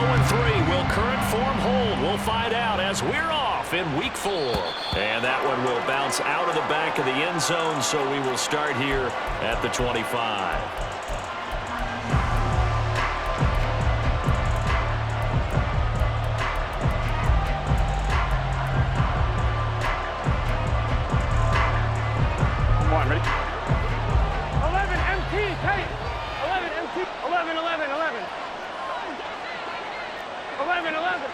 0-3. Will current form hold? We'll find out as we're off in Week 4. And that one will bounce out of the back of the end zone, so we will start here at the 25. Ready? 11 MT, tight. 11 MT, 11, 11, 11. 11, 11.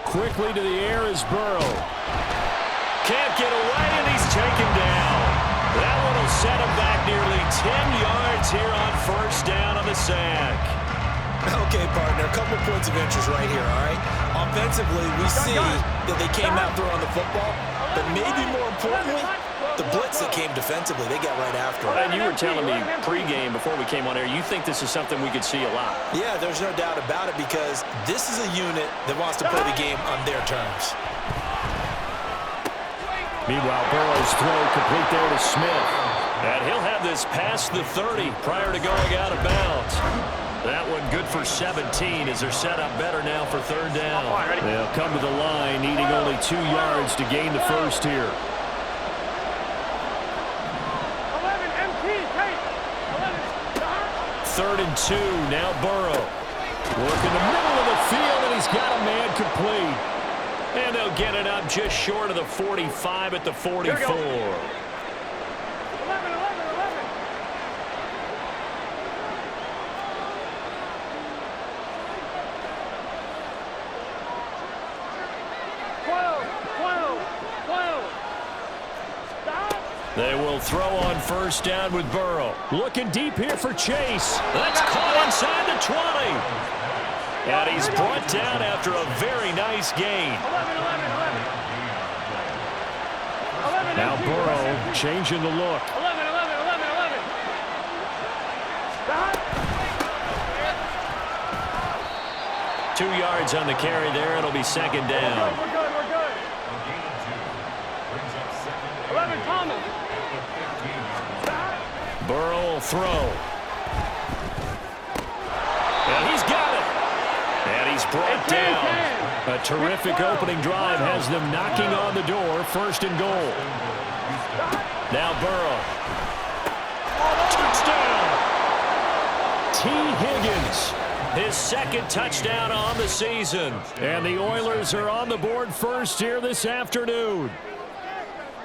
Quickly to the air is Burrow. Can't get away, and he's taken down. That one will set him back nearly 10 yards here on first down on the sack. Okay, partner, a couple points of interest right here, all right? Offensively, we see that they came out throwing the football, but maybe more importantly, the blitz that came defensively, they got right after it. And you were telling me pregame before we came on air, you think this is something we could see a lot. Yeah, there's no doubt about it because this is a unit that wants to play the game on their terms. Meanwhile, Burrow's throw complete there to Smith. And he'll have this past the 30 prior to going out of bounds. That one good for 17 as they're set up better now for third down. They'll come to the line needing only 2 yards to gain the first here. 11 MT, tight. 3rd and 2, now Burrow. Work in the middle of the field, and he's got a man complete. And they'll get it up just short of the 45 at the 44. 12. They will throw on first down with Burrow. Looking deep here for Chase. That's caught inside the 20. And he's brought down after a very nice gain. 11. Now Burrow changing the look. 11. 2 yards on the carry there. It'll be second down. We're good. 11 Thomas. Burrow will throw. And he's got it. And he's brought down. A terrific opening drive has them knocking on the door. 1st and goal. Now Burrow. Touchdown. T. Higgins. His 2nd touchdown on the season. And the Oilers are on the board first here this afternoon.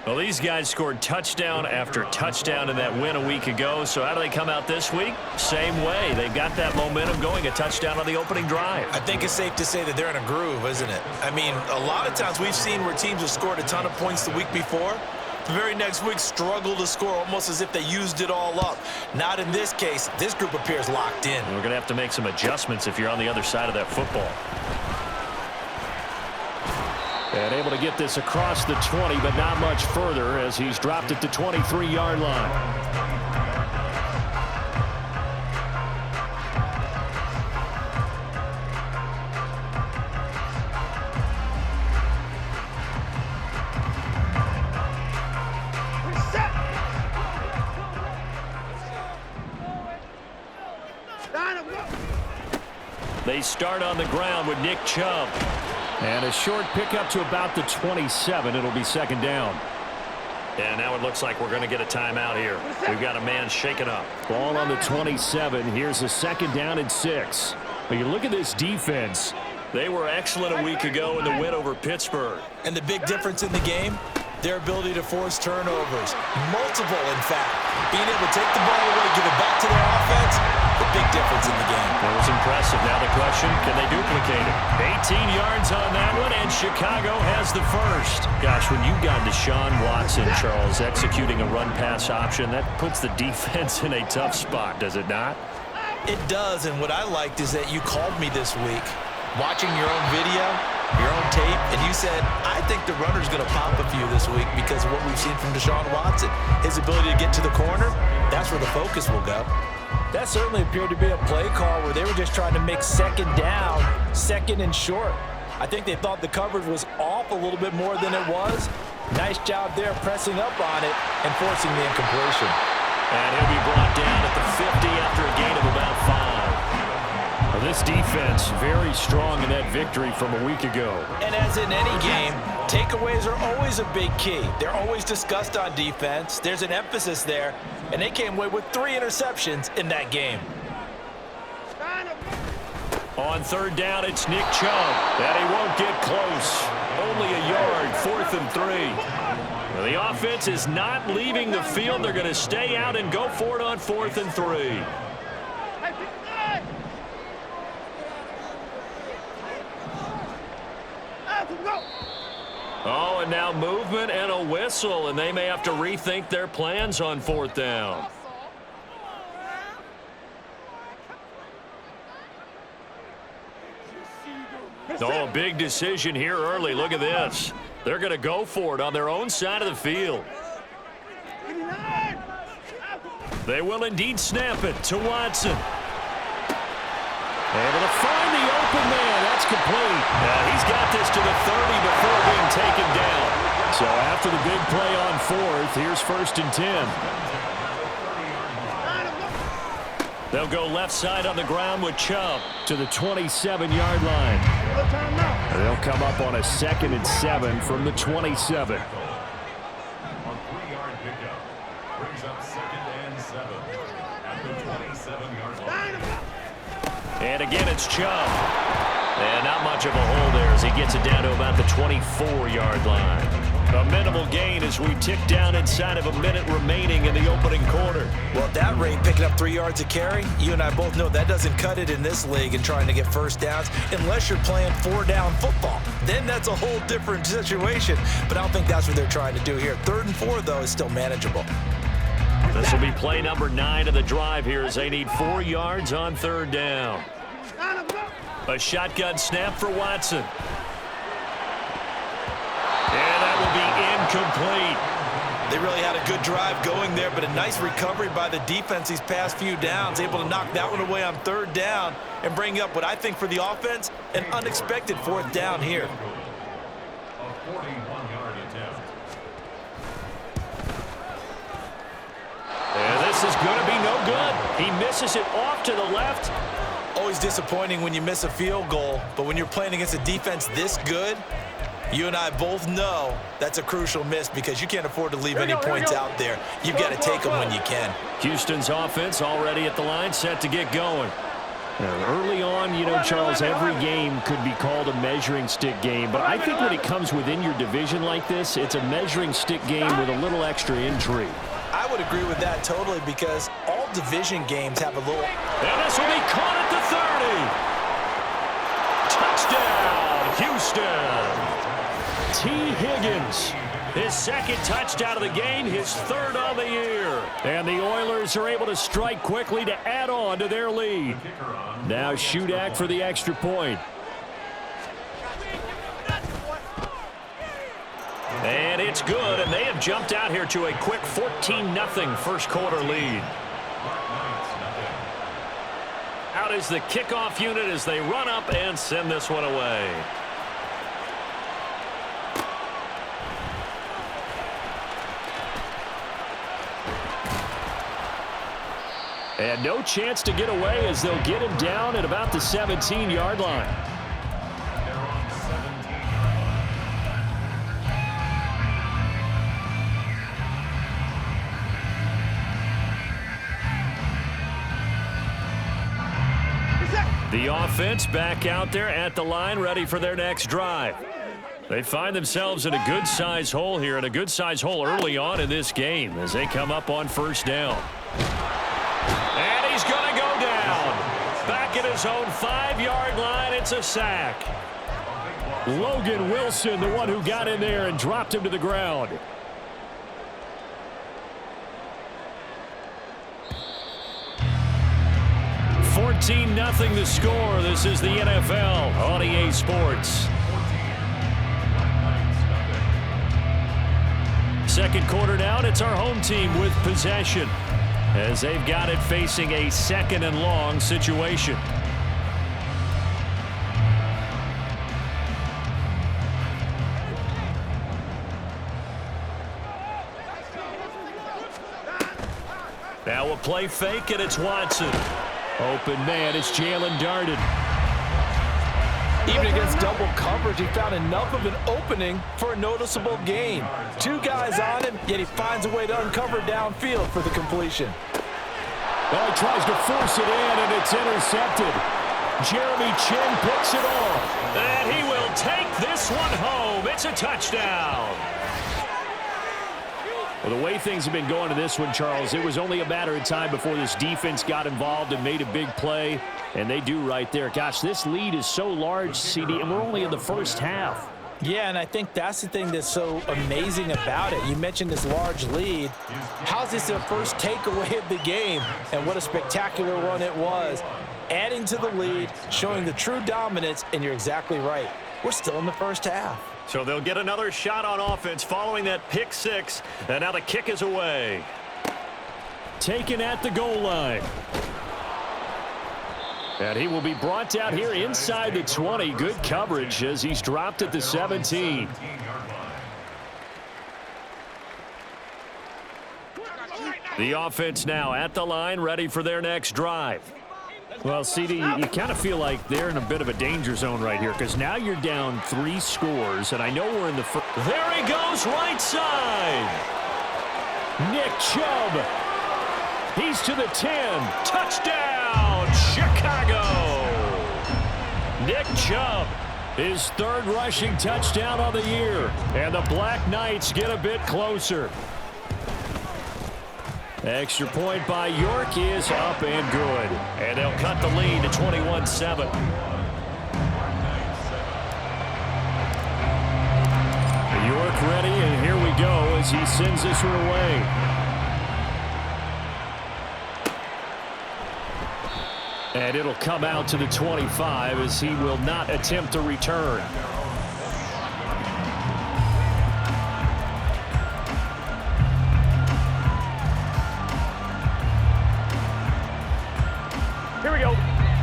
Well, these guys scored touchdown after touchdown in that win a week ago. So how do they come out this week? Same way. They've got that momentum going, a touchdown on the opening drive. I think it's safe to say that they're in a groove, isn't it? I mean, a lot of times we've seen where teams have scored a ton of points the week before. The very next week struggle to score almost as if they used it all up. Not in this case. This group appears locked in. We're going to have to make some adjustments if you're on the other side of that football. And able to get this across the 20, but not much further as he's dropped at the 23-yard line. They start on the ground with Nick Chubb. And a short pickup to about the 27. It'll be second down. And now it looks like we're going to get a timeout here. We've got a man shaken up. Ball on the 27. Here's a second down and 6. But you look at this defense. They were excellent a week ago in the win over Pittsburgh. And the big difference in the game, their ability to force turnovers. Multiple, in fact. Being able to take the ball away, give it back to their offense, the big difference in the game. That was impressive. Now the question, can they duplicate it? 18 yards on that one, and Chicago has the first. Gosh, when you got Deshaun Watson, Charles, executing a run-pass option, that puts the defense in a tough spot, does it not? It does, and what I liked is that you called me this week, watching your own video, your own tape, and you said, I think the runner's going to pop a few this week because of what we've seen from Deshaun Watson. His ability to get to the corner, that's where the focus will go. That certainly appeared to be a play call where they were just trying to make second down, second and short. I think they thought the coverage was off a little bit more than it was. Nice job there pressing up on it and forcing the incompletion. And he'll be brought down at the 50 after a gain of about 5. this defense very strong in that victory from a week ago. And as in any game, takeaways are always a big key. They're always discussed on defense. There's an emphasis there, and they came away with 3 interceptions in that game. On third down, it's Nick Chubb, and he won't get close. Only a yard, 4th and 3. Well, the offense is not leaving the field. They're going to stay out and go for it on 4th and 3. Oh, and now movement and a whistle, and they may have to rethink their plans on 4th down. Oh, a big decision here early. Look at this. They're going to go for it on their own side of the field. They will indeed snap it to Watson. Able to find the open man. That's complete. He's got this to the 30 before being taken down. So after the big play on 4th, here's 1st and 10. They'll go left side on the ground with Chubb to the 27-yard line. They'll come up on a 2nd and 7 from the 27. A 3-yard pickup brings up 2nd and 7 at the 27-yard line. And again, it's Chubb. And not much of a hole there as he gets it down to about the 24-yard line. A minimal gain as we tick down inside of a minute remaining in the opening quarter. Well, at that rate, picking up 3 yards a carry, you and I both know that doesn't cut it in this league and trying to get first downs unless you're playing 4-down football. Then that's a whole different situation. But I don't think that's what they're trying to do here. 3rd and 4, though, is still manageable. This will be play number 9 of the drive here as they need 4 yards on 3rd down. A shotgun snap for Watson. And that will be incomplete. They really had a good drive going there, but a nice recovery by the defense these past few downs, able to knock that one away on 3rd down and bring up what I think for the offense, an unexpected 4th down here. A 41-yard attempt. And this is going to be no good. He misses it off to the left. Always disappointing when you miss a field goal, but when you're playing against a defense this good, you and I both know that's a crucial miss because you can't afford to leave any points out there. You've got to take them when you can. Houston's offense already at the line, set to get going. Early on, you know, Charles, every game could be called a measuring stick game, but I think when it comes within your division like this, it's a measuring stick game with a little extra intrigue. I would agree with that totally because all division games have a little... And this will be caught at the 30. Touchdown, Houston. T. Higgins, his 2nd touchdown of the game, his 3rd on the year. And the Oilers are able to strike quickly to add on to their lead. Now Shudak for the extra point. And it's good, and they have jumped out here to a quick 14-0 first quarter lead. Out is the kickoff unit as they run up and send this one away. And no chance to get away as they'll get him down at about the 17-yard line. They're on 17. The offense back out there at the line, ready for their next drive. They find themselves in a good-size hole here, and a good-size hole early on in this game as they come up on 1st down. And he's going to go down. Back at his own 5-yard line, it's a sack. Logan Wilson, the one who got in there and dropped him to the ground. $14-0 the score. This is the NFL on EA Sports. Second quarter down, it's our home team with possession as they've got it facing a 2nd and long situation. Now a play fake, and it's Watson. Open man, it's Jalen Darden. Even against double coverage, he found enough of an opening for a noticeable gain. Two guys on him, yet he finds a way to uncover downfield for the completion. Well, he tries to force it in, and it's intercepted. Jeremy Chin picks it off. And he will take this one home. It's a touchdown. Well, the way things have been going in this one, Charles, it was only a matter of time before this defense got involved and made a big play, and they do right there. Gosh, this lead is so large, CD, and we're only in the first half. Yeah, and I think that's the thing that's so amazing about it. You mentioned this large lead. How's this their first takeaway of the game? And what a spectacular one it was. Adding to the lead, showing the true dominance, and you're exactly right. We're still in the first half. So they'll get another shot on offense following that pick six, and now the kick is away. Taken at the goal line. And he will be brought out here inside the 20. Good coverage as he's dropped at the 17. The offense now at the line, ready for their next drive. Well, CD, you kind of feel like they're in a bit of a danger zone right here because now you're down 3 scores, and I know we're in the first. There he goes, right side. Nick Chubb. He's to the 10. Touchdown, Chicago. Nick Chubb, his 3rd rushing touchdown of the year, and the Black Knights get a bit closer. Extra point by York is up and good. And they'll cut the lead to 21-7. York ready, and here we go as he sends this one away. And it'll come out to the 25 as he will not attempt to return.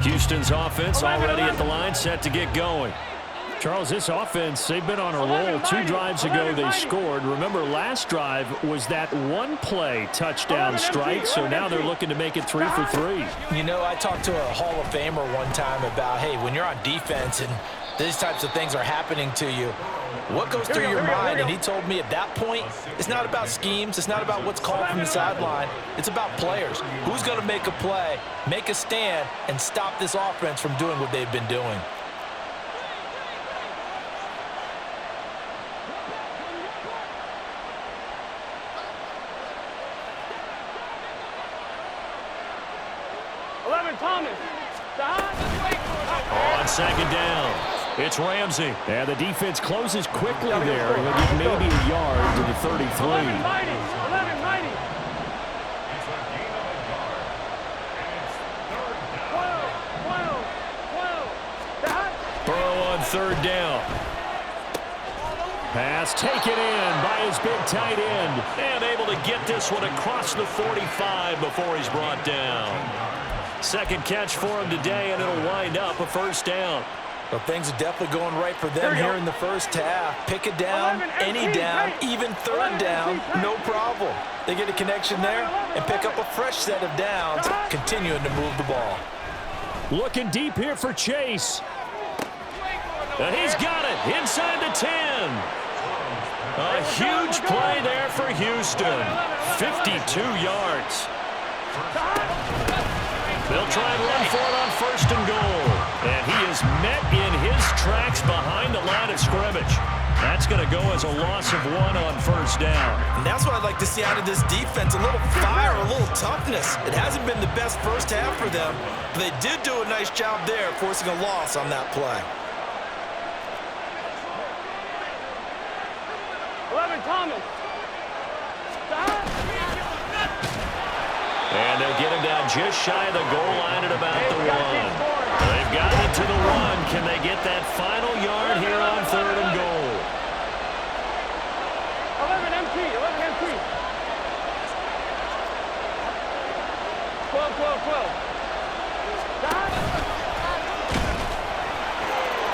Houston's offense already at the line, set to get going. Charles, this offense, they've been on a roll. 2 drives ago they scored. Remember, last drive was that one-play touchdown strike, so now they're looking to make it 3 for 3. You know, I talked to a Hall of Famer one time about, hey, when you're on defense and these types of things are happening to you, what goes through your mind? And he told me at that point, it's not about schemes. It's not about what's called from the sideline. It's about players. Who's going to make a play, make a stand, and stop this offense from doing what they've been doing? On second down, it's Ramsey. And the defense closes quickly there. He'll get maybe a yard to the 33. 11 mighty. 11 mighty. 12. Burrow on 3rd down. Pass taken in by his big tight end. And able to get this one across the 45 before he's brought down. Second catch for him today, and it'll wind up a 1st down. Well, things are definitely going right for them here in the first half. Pick it down, any down, even 3rd down, no problem. They get a connection there and pick up a fresh set of downs, continuing to move the ball. Looking deep here for Chase. And he's got it inside the 10. A huge play there for Houston. 52 yards. They'll try and run for it on 1st and goal. And he is met in his tracks behind the line of scrimmage. That's going to go as a loss of 1 on 1st down. And that's what I'd like to see out of this defense, a little fire, a little toughness. It hasn't been the best first half for them, but they did do a nice job there forcing a loss on that play. 11 Thomas. And they'll get him down just shy of the goal line at about the 1. They've got it to the 1. Can they get that final yard here on 3rd and goal? 11 MT. 11 MT. 12.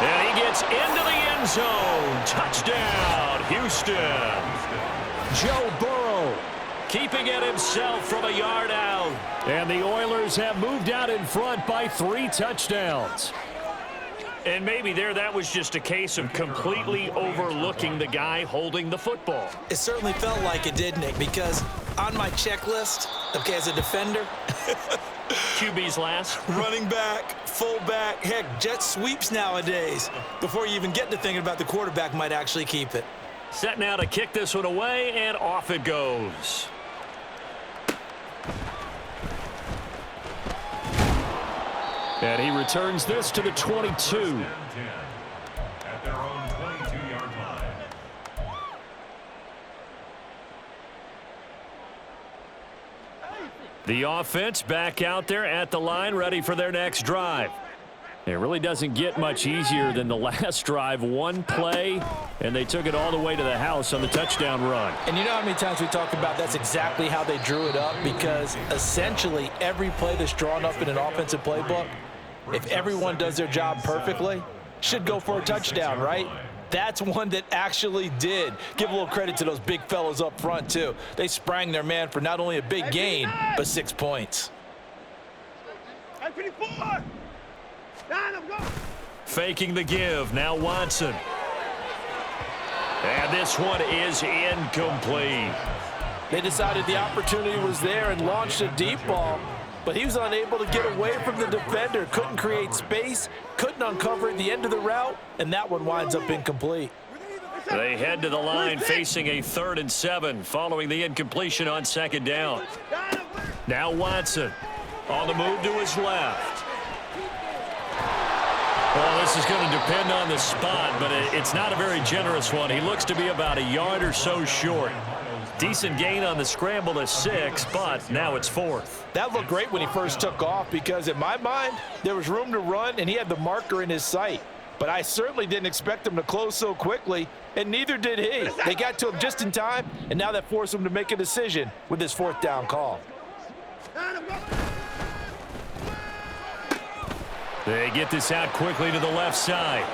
And he gets into the end zone. Touchdown, Houston. Joe Burrow keeping it himself from a yard out. And the Oilers have moved out in front by 3 touchdowns. And maybe that was just a case of completely overlooking the guy holding the football. It certainly felt like it, didn't it? Because on my checklist, okay, as a defender, QB's last. running back, fullback, heck, jet sweeps nowadays. Before you even get to thinking about the quarterback might actually keep it. Set now to kick this one away, and off it goes. And he returns this to the 22. At their own 22-yard line. The offense back out there at the line, ready for their next drive. It really doesn't get much easier than the last drive. One play, and they took it all the way to the house on the touchdown run. And you know how many times we talk about that's exactly how they drew it up, because essentially every play that's drawn up in an offensive playbook, if everyone does their job perfectly, should go for a touchdown, right? That's one that actually did. Give a little credit to those big fellows up front, too. They sprang their man for not only a big gain, but 6 points. Faking the give. Now Watson. And this one is incomplete. They decided the opportunity was there and launched a deep ball, but he was unable to get away from the defender. Couldn't create space, couldn't uncover at the end of the route, and that one winds up incomplete. They head to the line facing a 3rd and 7 following the incompletion on 2nd down. Now Watson on the move to his left. Well, this is going to depend on the spot, but it's not a very generous one. He looks to be about a yard or so short. Decent gain on the scramble to 6, but now it's 4th. That looked great when he first took off, because in my mind, there was room to run, and he had the marker in his sight. But I certainly didn't expect him to close so quickly, and neither did he. They got to him just in time, and now that forced him to make a decision with his 4th down call. They get this out quickly to the left side.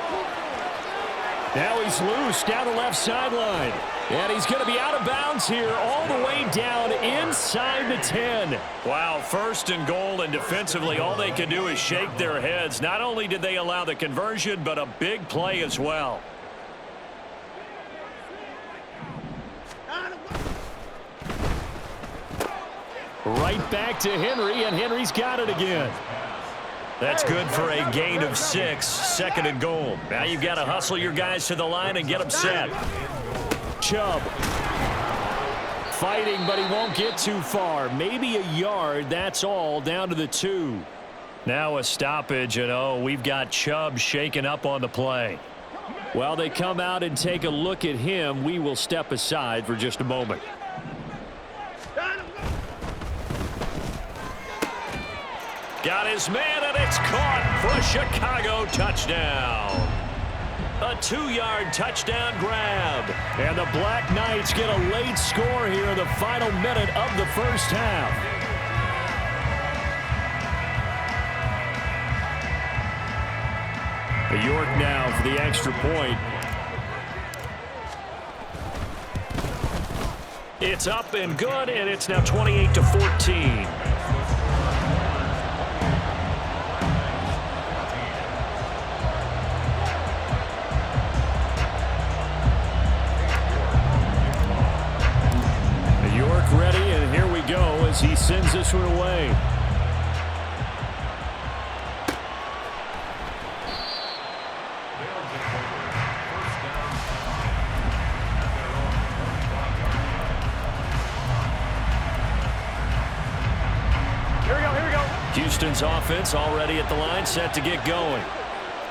Now he's loose down the left sideline. And he's going to be out of bounds here all the way down inside the 10. Wow, 1st and goal, and defensively all they can do is shake their heads. Not only did they allow the conversion, but a big play as well. Right back to Henry, and Henry's got it again. That's good for a gain of 6, 2nd and goal. Now you've got to hustle your guys to the line and get them set. Chubb fighting, but he won't get too far. Maybe a yard, that's all, down to the 2. Now a stoppage, and we've got Chubb shaken up on the play. While they come out and take a look at him, we will step aside for just a moment. Got his man, and it's caught for a Chicago touchdown. A 2-yard touchdown grab. And the Black Knights get a late score here in the final minute of the first half. York now for the extra point. It's up and good, and it's now 28-14. Ready, and here we go as he sends this one away. Here we go. Houston's offense already at the line, set to get going.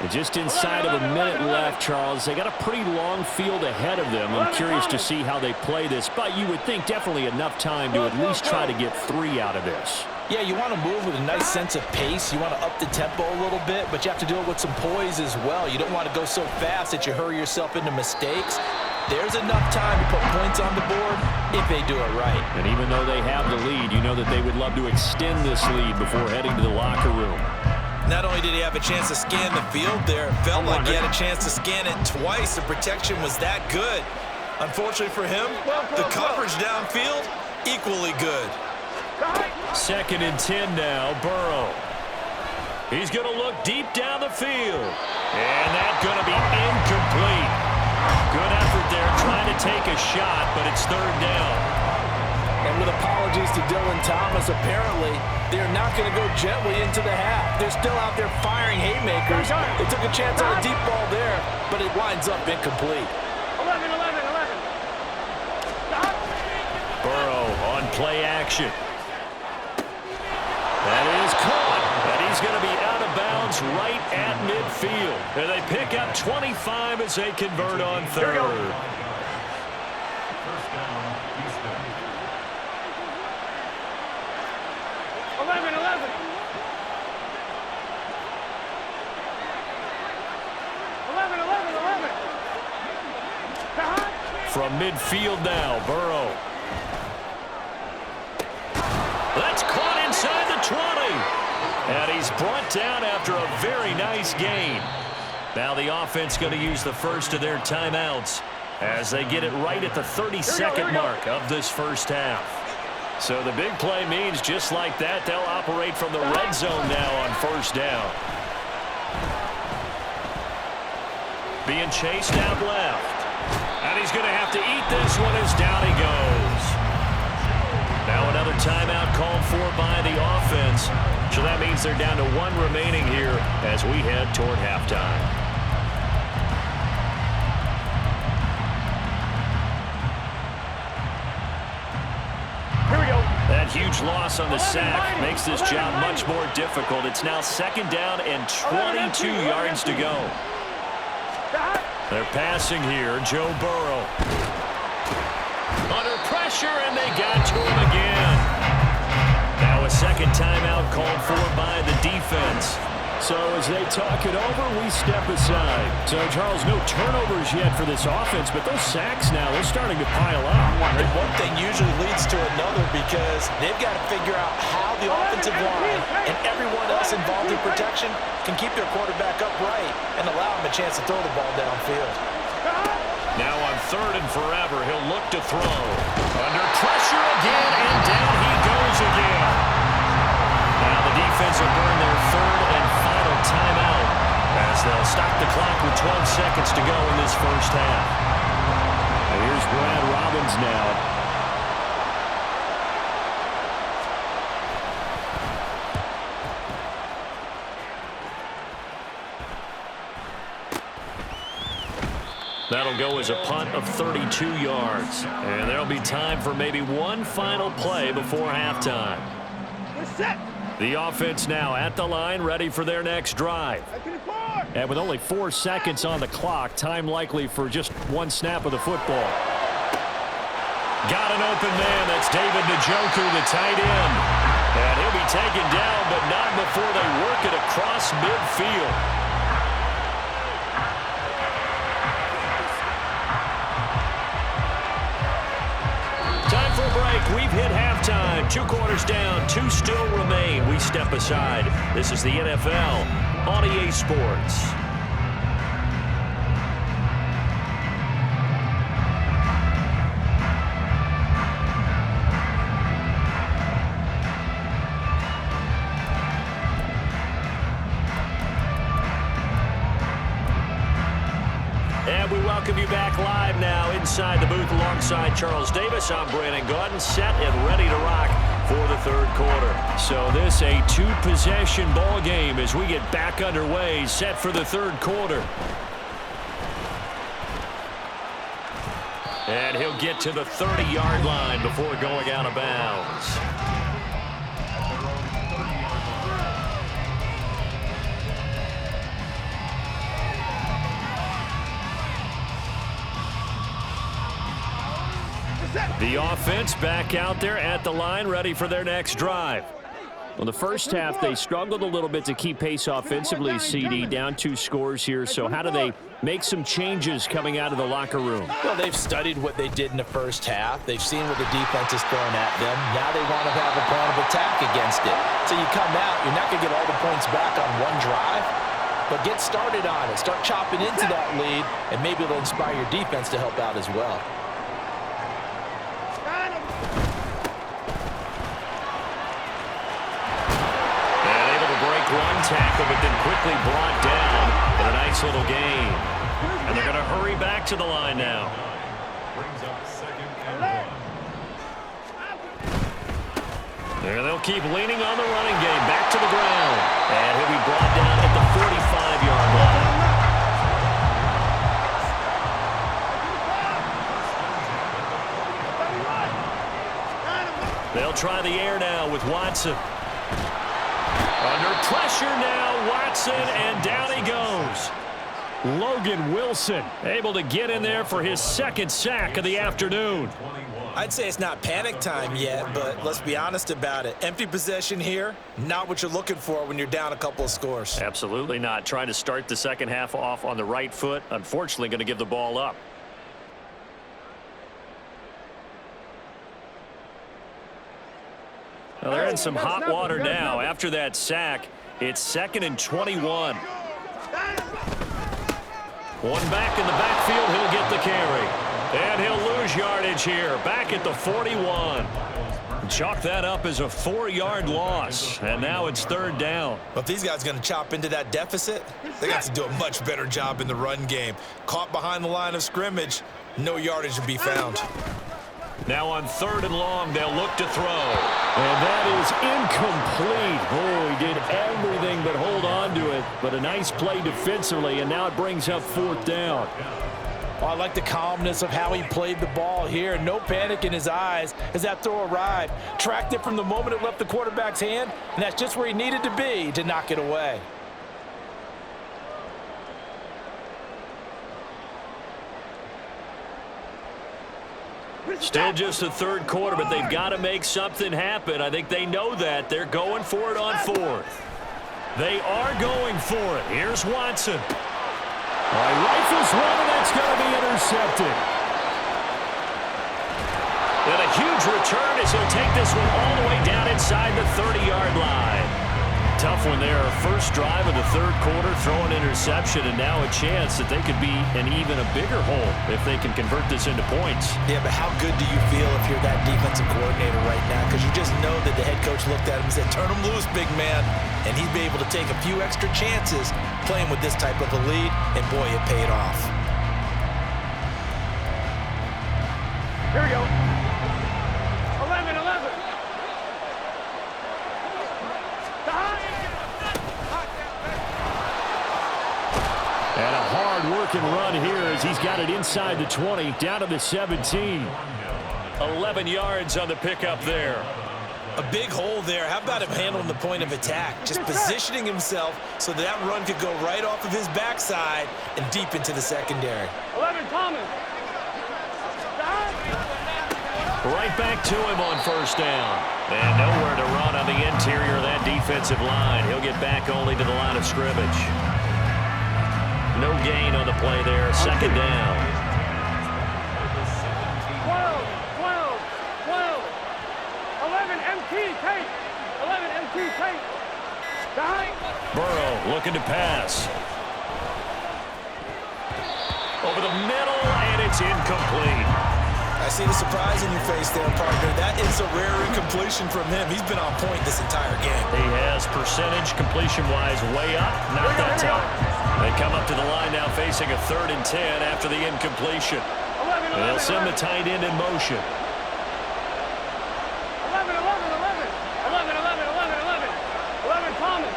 And just inside of a minute left, Charles. They got a pretty long field ahead of them. I'm curious to see how they play this, but you would think definitely enough time to at least try to get 3 out of this. Yeah, you want to move with a nice sense of pace. You want to up the tempo a little bit, but you have to do it with some poise as well. You don't want to go so fast that you hurry yourself into mistakes. There's enough time to put points on the board if they do it right. And even though they have the lead, you know that they would love to extend this lead before heading to the locker room. Not only did he have a chance to scan the field there, it felt like he had a chance to scan it twice. The protection was that good. Unfortunately for him, the coverage downfield equally good. Second and 10 now, Burrow. He's going to look deep down the field. And that's going to be incomplete. Good effort there trying to take a shot, but it's third down. And with apologies to Dylan Thomas, apparently they're not going to go gently into the half. They're still out there firing haymakers. They took a chance on a deep ball there, but it winds up incomplete. 11, 11, 11. Burrow on play action. That is caught, and he's going to be out of bounds right at midfield. And they pick up 25 as they convert on third. First down, Houston. 11, 11. 11, 11, 11. From midfield now, Burrow. That's caught inside the 20. And he's brought down after a very nice gain. Now the offense going to use the first of their timeouts as they get it right at the 30-second mark of this first half. So the big play means just like that, they'll operate from the red zone now on first down. Being chased out left. And he's going to have to eat this one as down he goes. Now another timeout called for by the offense. So that means they're down to one remaining here as we head toward halftime. Here we go. That huge loss on the sack makes this job much more difficult. It's now second down and 22 yards to go. They're passing here, Joe Burrow. Under pressure, and they got to him again. Now a second timeout called for by the defense. So as they talk it over, we step aside. So, Charles, no turnovers yet for this offense, but those sacks now, they're starting to pile up. And one thing usually leads to another because they've got to figure out how the offensive line and everyone else involved in protection can keep their quarterback upright and allow him a chance to throw the ball downfield. Now on third and forever, he'll look to throw. Under pressure again, and down he goes again. Now the defense will burn their third and final timeout as they'll stop the clock with 12 seconds to go in this first half. And here's Brad Robbins now. That'll go as a punt of 32 yards. And there'll be time for maybe one final play before halftime. We're set. The offense now at the line, ready for their next drive. And with only 4 seconds on the clock, time likely for just one snap of the football. Got an open man. That's David Njoku, the tight end. And he'll be taken down, but not before they work it across midfield. We've hit halftime. 2 quarters down, 2 still remain. We step aside. This is the NFL on EA Sports. And we welcome you back live now inside the booth alongside Charles Davis. I'm Brandon Gaudin, set and ready to rock for the third quarter. So this a 2-possession ball game as we get back underway, set for the third quarter. And he'll get to the 30-yard line before going out of bounds. The offense back out there at the line, ready for their next drive. Well, the first half, they struggled a little bit to keep pace offensively, CD, down 2 scores here. So how do they make some changes coming out of the locker room? Well, they've studied what they did in the first half. They've seen what the defense is throwing at them. Now they want to have a plan of attack against it. So you come out, you're not going to get all the points back on one drive, but get started on it. Start chopping into that lead, and maybe it'll inspire your defense to help out as well. tackle, but then quickly brought down. But a nice little gain. And they're going to hurry back to the line now. Brings up second and 1. There they'll keep leaning on the running game. Back to the ground. And he'll be brought down at the 45-yard line. They'll try the air now with Watson. Under pressure now, Watson, and down he goes. Logan Wilson able to get in there for his second sack of the afternoon. I'd say it's not panic time yet, but let's be honest about it. Empty possession here, not what you're looking for when you're down a couple of scores. Absolutely not. Trying to start the second half off on the right foot. Unfortunately, going to give the ball up. Well, they're in some hot water now. After that sack, it's 2nd and 21. One back in the backfield, he'll get the carry. And he'll lose yardage here, back at the 41. Chalk that up as a 4-yard loss, and now it's 3rd down. Well, if these guys are going to chop into that deficit, they got to do a much better job in the run game. Caught behind the line of scrimmage, no yardage to be found. Now on 3rd and long, they'll look to throw. And that is incomplete. Oh, he did everything but hold on to it. But a nice play defensively, and now it brings up 4th down. Oh, I like the calmness of how he played the ball here. No panic in his eyes as that throw arrived. Tracked it from the moment it left the quarterback's hand, and that's just where he needed to be to knock it away. Still just the 3rd quarter, but they've got to make something happen. I think they know that. They're going for it on 4th. They are going for it. Here's Watson. Rifles one, and that's going to be intercepted. And a huge return as he'll take this one all the way down inside the 30-yard line. Tough one there. First drive of the 3rd quarter, throw an interception, and now a chance that they could be in even a bigger hole if they can convert this into points. Yeah, but how good do you feel if you're that defensive coordinator right now? Because you just know that the head coach looked at him and said, turn him loose, big man. And he'd be able to take a few extra chances playing with this type of a lead, and boy, it paid off. Here we go. 11-11. And a hard-working run here as he's got it inside the 20, down to the 17. 11 yards on the pickup there. A big hole there. How about him handling the point of attack? Just positioning himself so that run could go right off of his backside and deep into the secondary. 11, Thomas. Right back to him on 1st down. And nowhere to run on the interior of that defensive line. He'll get back only to the line of scrimmage. No gain on the play there. 2nd down. 12, 11, MT, tape. 11, MT, tape. Burrow looking to pass. Over the middle, and it's incomplete. I see the surprise in your face there, partner. That is a rare incompletion from him. He's been on point this entire game. He has percentage completion-wise way up. Not that time. They come up to the line now facing a 3rd and 10 after the incompletion. They'll send the tight end in motion. 11, Thomas.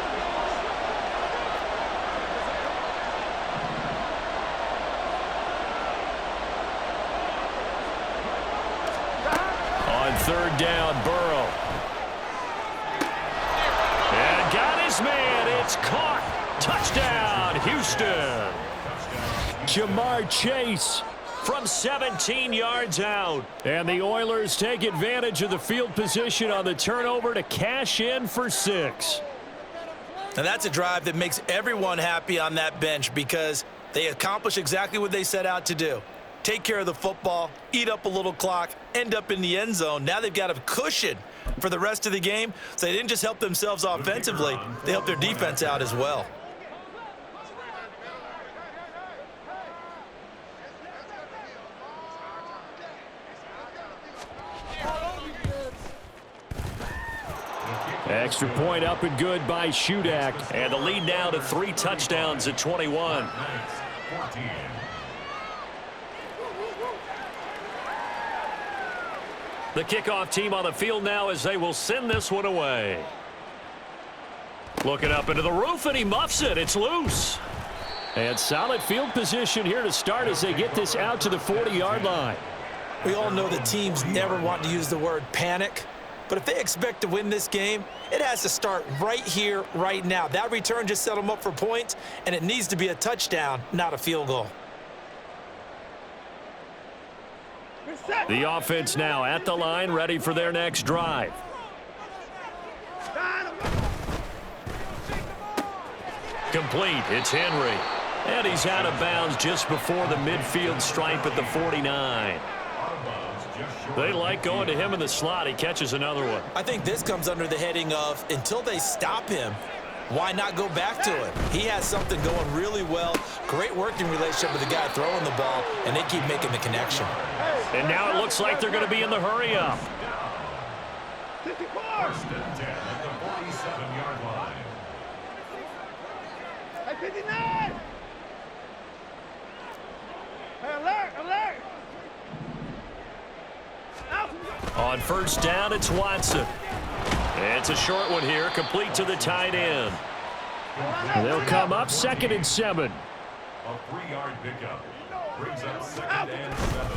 On 3rd down, Burrow. And got his man. It's caught. Touchdown, Houston. Jamar Chase from 17 yards out. And the Oilers take advantage of the field position on the turnover to cash in for 6. And that's a drive that makes everyone happy on that bench because they accomplish exactly what they set out to do. Take care of the football, eat up a little clock, end up in the end zone. Now they've got a cushion for the rest of the game. So they didn't just help themselves offensively, they helped their defense out as well. Extra point up and good by Shudak. And the lead now to 3 touchdowns at 21. The kickoff team on the field now as they will send this one away. Looking up into the roof, and he muffs it. It's loose. And solid field position here to start as they get this out to the 40-yard line. We all know that teams never want to use the word panic. But if they expect to win this game, it has to start right here, right now. That return just set them up for points, and it needs to be a touchdown, not a field goal. The offense now at the line, ready for their next drive. Complete. It's Henry. And he's out of bounds just before the midfield stripe at the 49. They like going to him in the slot. He catches another one. I think this comes under the heading of until they stop him, why not go back to it? He has something going really well. Great working relationship with the guy throwing the ball, and they keep making the connection. And now it looks like they're going to be in the hurry-up. 1st and 10 at the 47-yard line. 59! Hey, alert, alert! On 1st down, it's Watson. It's a short one here, complete to the tight end. They'll come up 2nd and 7. A 3-yard pickup brings up 2nd and 7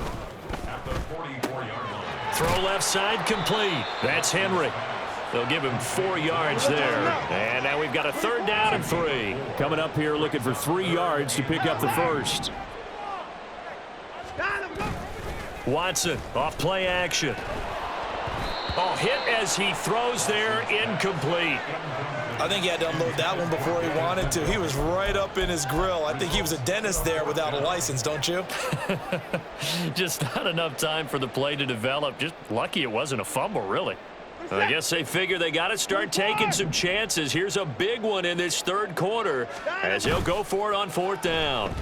at the 44-yard line. Throw left side, complete. That's Henry. They'll give him 4 yards there. And now we've got a 3rd down and 3. Coming up here looking for 3 yards to pick up the first. Watson off play action. Oh, hit as he throws there, incomplete. I think he had to unload that one before he wanted to. He was right up in his grill. I think he was a dentist there without a license, don't you? Just not enough time for the play to develop. Just lucky it wasn't a fumble, really. I guess they figure they got to start taking some chances. Here's a big one in this 3rd quarter as he'll go for it on 4th down.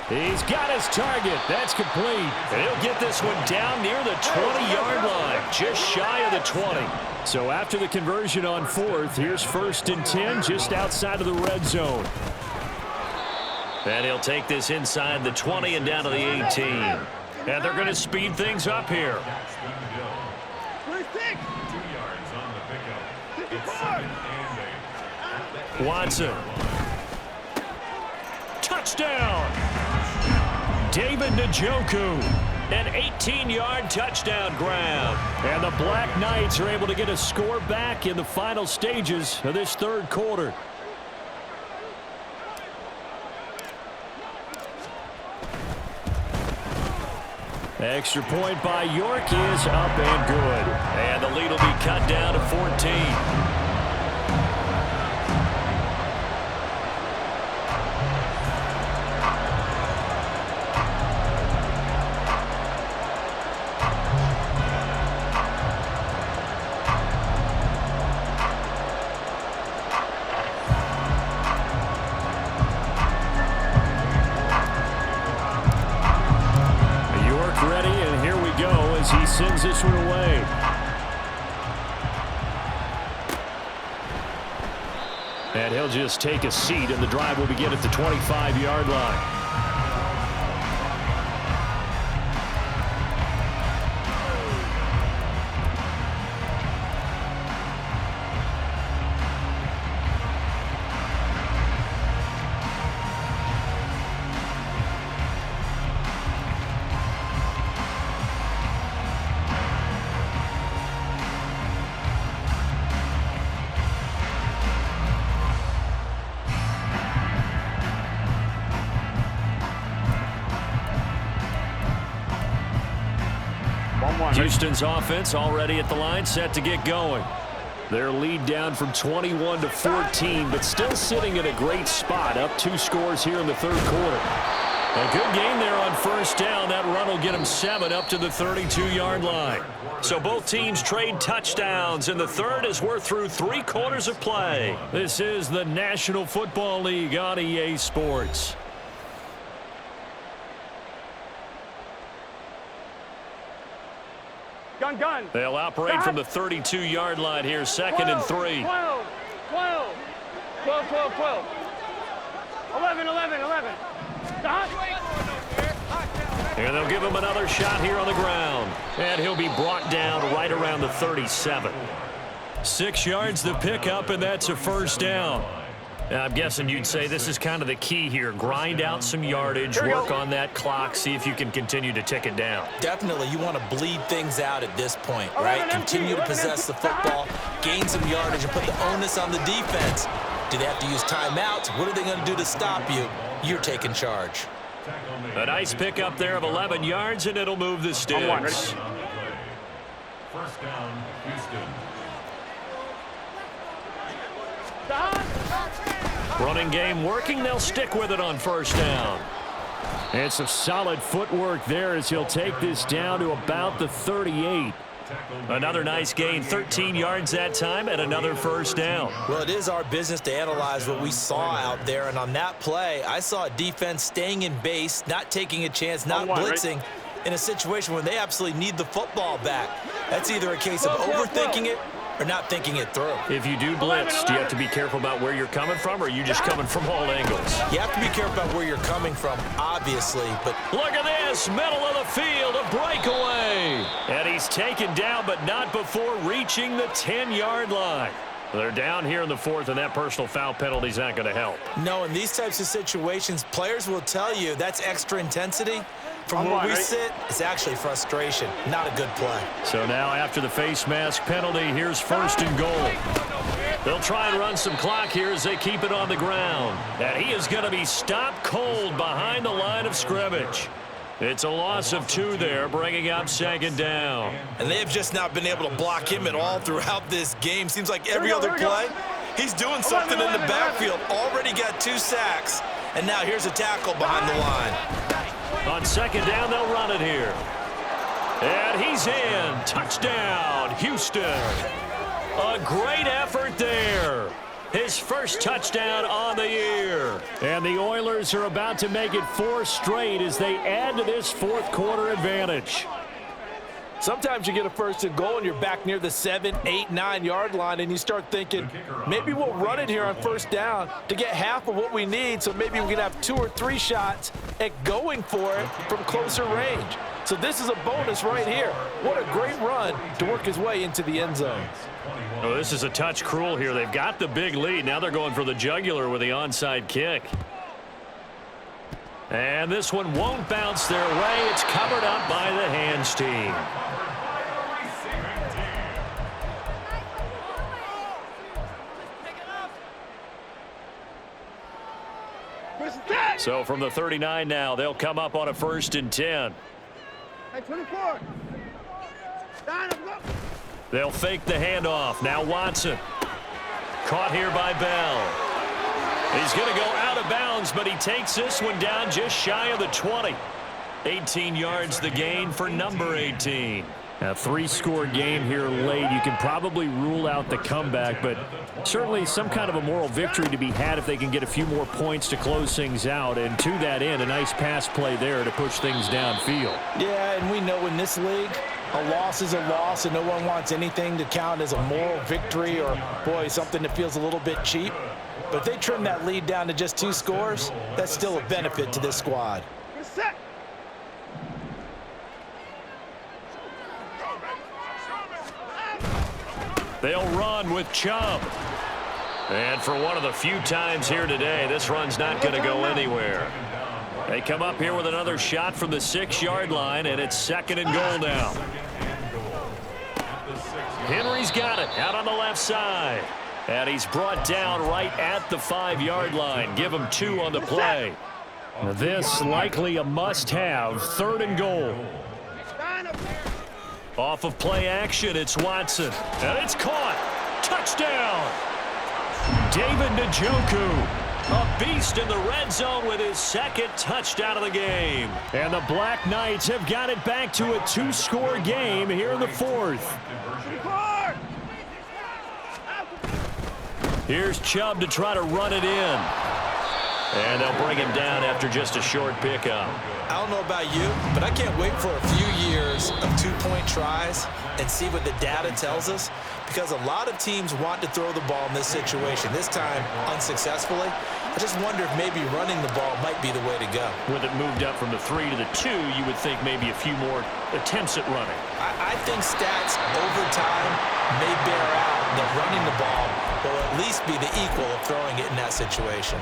He's got his target. That's complete. And he'll get this one down near the 20-yard line, just shy of the 20. So after the conversion on 4th, here's 1st and 10 just outside of the red zone. And he'll take this inside the 20 and down to the 18. And they're going to speed things up here. 2 yards on the pickup. It's 2nd and 8. Watson. Touchdown! David Njoku, an 18-yard touchdown grab. And the Black Knights are able to get a score back in the final stages of this 3rd quarter. Extra point by York is up and good. And the lead will be cut down to 14. He sends this one away. And he'll just take a seat, and the drive will begin at the 25-yard line. Houston's offense already at the line, set to get going. Their lead down from 21 to 14, but still sitting in a great spot, up 2 scores here in the 3rd quarter. A good game there on 1st down. That run will get them 7 up to the 32-yard line. So both teams trade touchdowns, and the 3rd as we're through 3 quarters of play. This is the National Football League on EA Sports. Go, gun. They'll operate from the 32-yard line here, 2nd and 3. 12. 11. Stop. And they'll give him another shot here on the ground. And he'll be brought down right around the 37. 6 yards to pick up, and that's a first down. Now, I'm guessing you'd say this is kind of the key here. Grind out some yardage, work on that clock, see if you can continue to tick it down. Definitely, you want to bleed things out at this point, right? Continue to possess the football, gain some yardage, and put the onus on the defense. Do they have to use timeouts? What are they going to do to stop you? You're taking charge. A nice pickup there of 11 yards, and it'll move the sticks. First down, Houston. Running game working. They'll stick with it on first down. And some solid footwork there as he'll take this down to about the 38. Another nice gain, 13 yards that time, and another first down. Well, it is our business to analyze what we saw out there, and on that play, I saw a defense staying in base, not taking a chance, not blitzing, in a situation where they absolutely need the football back. That's either a case of overthinking it or not thinking it through. If you do blitz, do you have to be careful about where you're coming from, or are you just coming from all angles? You have to be careful about where you're coming from, obviously, but look at this, middle of the field, a breakaway. And he's taken down, but not before reaching the 10-yard line. They're down here in the 4th, and that personal foul penalty is not going to help. No, in these types of situations, players will tell you that's extra intensity. From where we sit, it's actually frustration, not a good play. So now after the face mask penalty, here's 1st and goal. They'll try and run some clock here as they keep it on the ground. And he is going to be stopped cold behind the line of scrimmage. It's a loss of 2 there, bringing up 2nd down. And they've just not been able to block him at all throughout this game. Seems like every other play, he's doing something in the backfield. Already got 2 sacks, and now here's a tackle behind the line. On 2nd down, they'll run it here. And he's in. Touchdown, Houston. A great effort there. His first touchdown on the year. And the Oilers are about to make it 4 straight as they add to this 4th quarter advantage. Sometimes you get a 1st and goal and you're back near the 7, 8, 9-yard line, and you start thinking, maybe we'll run it here on 1st down to get half of what we need, so maybe we can have 2 or 3 shots at going for it from closer range. So this is a bonus right here. What a great run to work his way into the end zone. Oh, this is a touch cruel here. They've got the big lead. Now they're going for the jugular with the onside kick. And this one won't bounce their way. It's covered up by the hands team. So from the 39 now, they'll come up on a 1st and 10. Hey, 24. They'll fake the handoff. Now Watson. Caught here by Bell. He's going to go out of bounds, but he takes this one down just shy of the 20. 18 yards the gain for number 18. A 3-score game here late. You can probably rule out the comeback, but certainly some kind of a moral victory to be had if they can get a few more points to close things out. And to that end, a nice pass play there to push things downfield. Yeah, and we know in this league, a loss is a loss, and no one wants anything to count as a moral victory or, boy, something that feels a little bit cheap. But if they trim that lead down to just 2 scores, that's still a benefit to this squad. They'll run with Chubb. And for one of the few times here today, this run's not going to go anywhere. They come up here with another shot from the 6-yard line, and it's 2nd and goal now. Henry's got it out on the left side. And he's brought down right at the 5-yard line. Give him 2 on the play. This likely a must-have. 3rd and goal. Off of play action, it's Watson. And it's caught. Touchdown. David Njoku, a beast in the red zone with his 2nd touchdown of the game. And the Black Knights have got it back to a 2-score game here in the 4th. Here's Chubb to try to run it in. And they'll bring him down after just a short pickup. I don't know about you, but I can't wait for a few years of two-point tries and see what the data tells us, because a lot of teams want to throw the ball in this situation, this time unsuccessfully. I just wonder if maybe running the ball might be the way to go. With it moved up from the 3 to the 2, you would think maybe a few more attempts at running. I think stats over time may bear out that running the ball will at least be the equal of throwing it in that situation.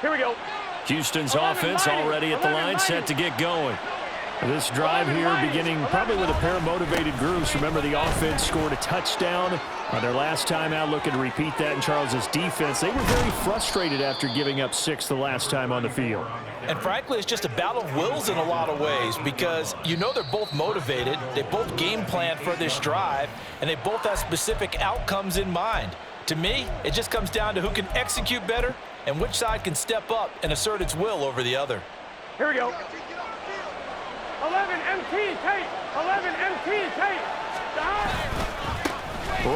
Here we go. Houston's offense already at the line, set to get going. This drive here beginning probably with a pair of motivated groups. Remember, the offense scored a touchdown on their last time out, looking to repeat that in Charles's defense. They were very frustrated after giving up 6 the last time on the field. And frankly, it's just a battle of wills in a lot of ways, because you know they're both motivated, they both game plan for this drive, and they both have specific outcomes in mind. To me, it just comes down to who can execute better and which side can step up and assert its will over the other. Here we go. 11 MT tape. 11 MT tape.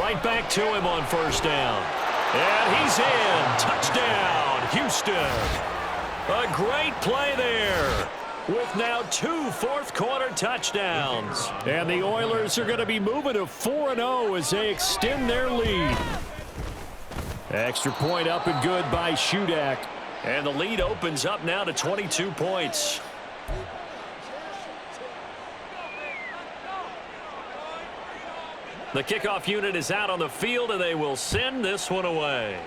Right back to him on first down. And he's in. Touchdown, Houston. A great play there, with now 2 fourth-quarter touchdowns. And the Oilers are going to be moving to 4-0 as they extend their lead. Extra point up and good by Shudak. And the lead opens up now to 22 points. The kickoff unit is out on the field, and they will send this one away.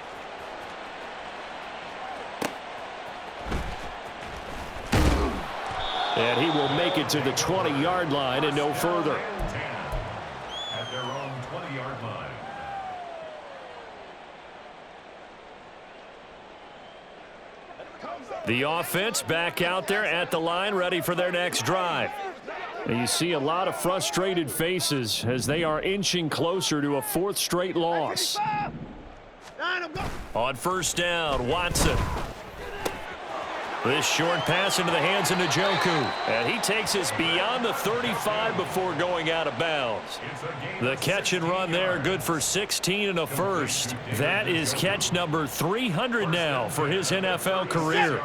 And he will make it to the 20-yard line and no further. At their own 20-yard line. The offense back out there at the line, ready for their next drive. And you see a lot of frustrated faces as they are inching closer to a 4th straight loss. On first down, Watson. This short pass into the hands of Njoku. And he takes us beyond the 35 before going out of bounds. The catch and run there, good for 16 and a first. That is catch number 300 now for his NFL career.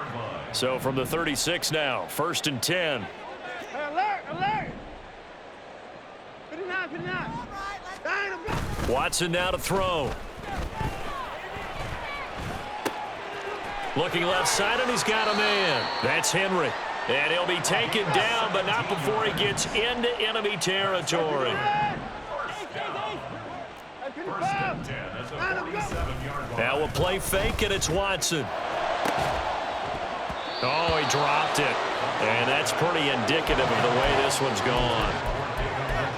So from the 36 now, 1st and 10. Alert, alert. 59, 59. Watson now to throw. Looking left side, and he's got a man. That's Henry. And he'll be taken down, but not before he gets into enemy territory. Now we'll play fake, and it's Watson. Oh, he dropped it. And that's pretty indicative of the way this one's gone.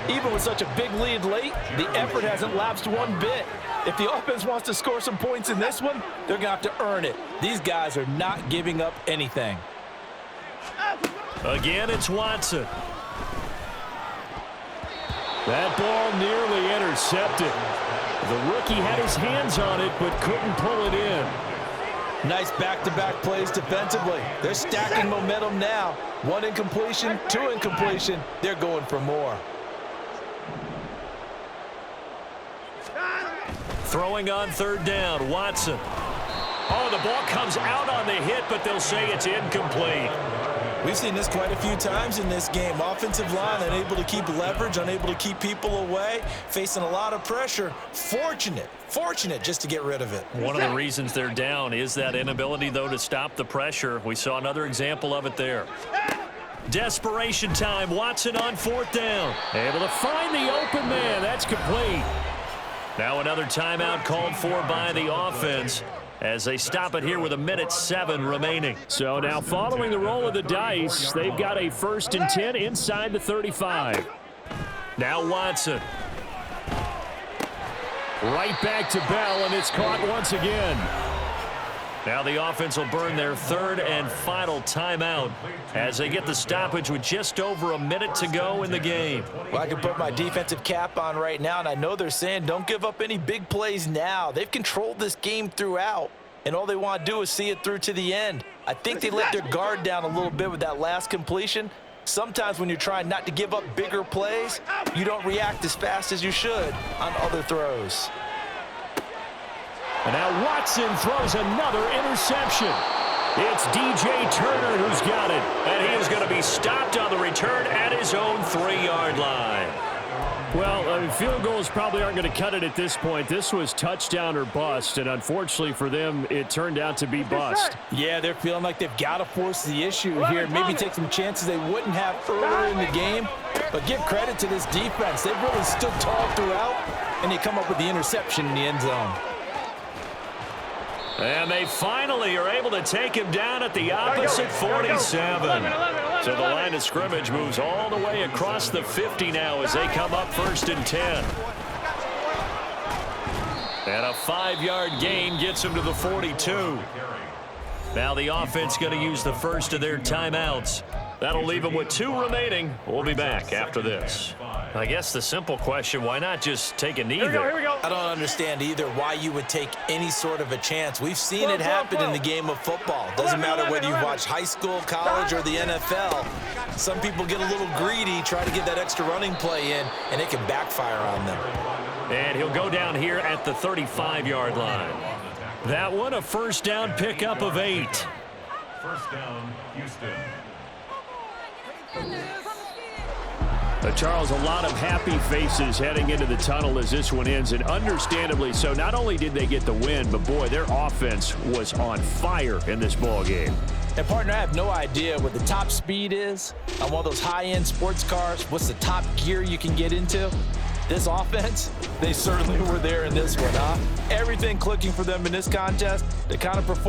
Even with such a big lead late, the effort hasn't lapsed one bit. If the offense wants to score some points in this one, they're going to have to earn it. These guys are not giving up anything. Again, it's Watson. That ball nearly intercepted. The rookie had his hands on it, but couldn't pull it in. Nice back-to-back plays defensively. They're stacking momentum now. 1 incompletion, 2 incompletion. They're going for more. Throwing on third down, Watson. Oh, the ball comes out on the hit, but they'll say it's incomplete. We've seen this quite a few times in this game. Offensive line unable to keep leverage, unable to keep people away, facing a lot of pressure. Fortunate just to get rid of it. One of the reasons they're down is that inability, though, to stop the pressure. We saw another example of it there. Desperation time. Watson on 4th down. Able to find the open man. That's complete. Now another timeout called for by the offense as they stop it here with 1:07 remaining. So now following the roll of the dice, they've got a 1st and 10 inside the 35. Now Watson. Right back to Bell, and it's caught once again. Now the offense will burn their 3rd and final timeout as they get the stoppage with just over a minute to go in the game. Well, I can put my defensive cap on right now, and I know they're saying don't give up any big plays now. They've controlled this game throughout, and all they want to do is see it through to the end. I think they let their guard down a little bit with that last completion. Sometimes when you're trying not to give up bigger plays, you don't react as fast as you should on other throws. And now Watson throws another interception. It's DJ Turner who's got it. And he is going to be stopped on the return at his own 3-yard line. Well, I mean, field goals probably aren't going to cut it at this point. This was touchdown or bust, and unfortunately for them, it turned out to be bust. Yeah, they're feeling like they've got to force the issue here. Maybe take some chances they wouldn't have earlier in the game. But give credit to this defense. They've really stood tall throughout, and they come up with the interception in the end zone. And they finally are able to take him down at the opposite 47. So the line of scrimmage moves all the way across the 50 now as they come up 1st and 10. And a 5-yard gain gets him to the 42. Now the offense going to use the first of their timeouts. That'll leave them with 2 remaining. We'll be back after this. I guess the simple question, why not just take a knee there? Here we go. I don't understand either why you would take any sort of a chance. We've seen it happen in the game of football. Doesn't matter whether you watch high school, college, or the NFL. Some people get a little greedy, try to get that extra running play in, and it can backfire on them. And he'll go down here at the 35-yard line. That one a first down pickup of 8. First down, Houston. Charles, a lot of happy faces heading into the tunnel as this one ends, and understandably so. Not only did they get the win, but boy, their offense was on fire in this ball game. And partner, I have no idea what the top speed is on one of those high-end sports cars. What's the top gear you can get into? This offense, they certainly were there in this one, huh? Everything clicking for them in this contest. They kind of performed.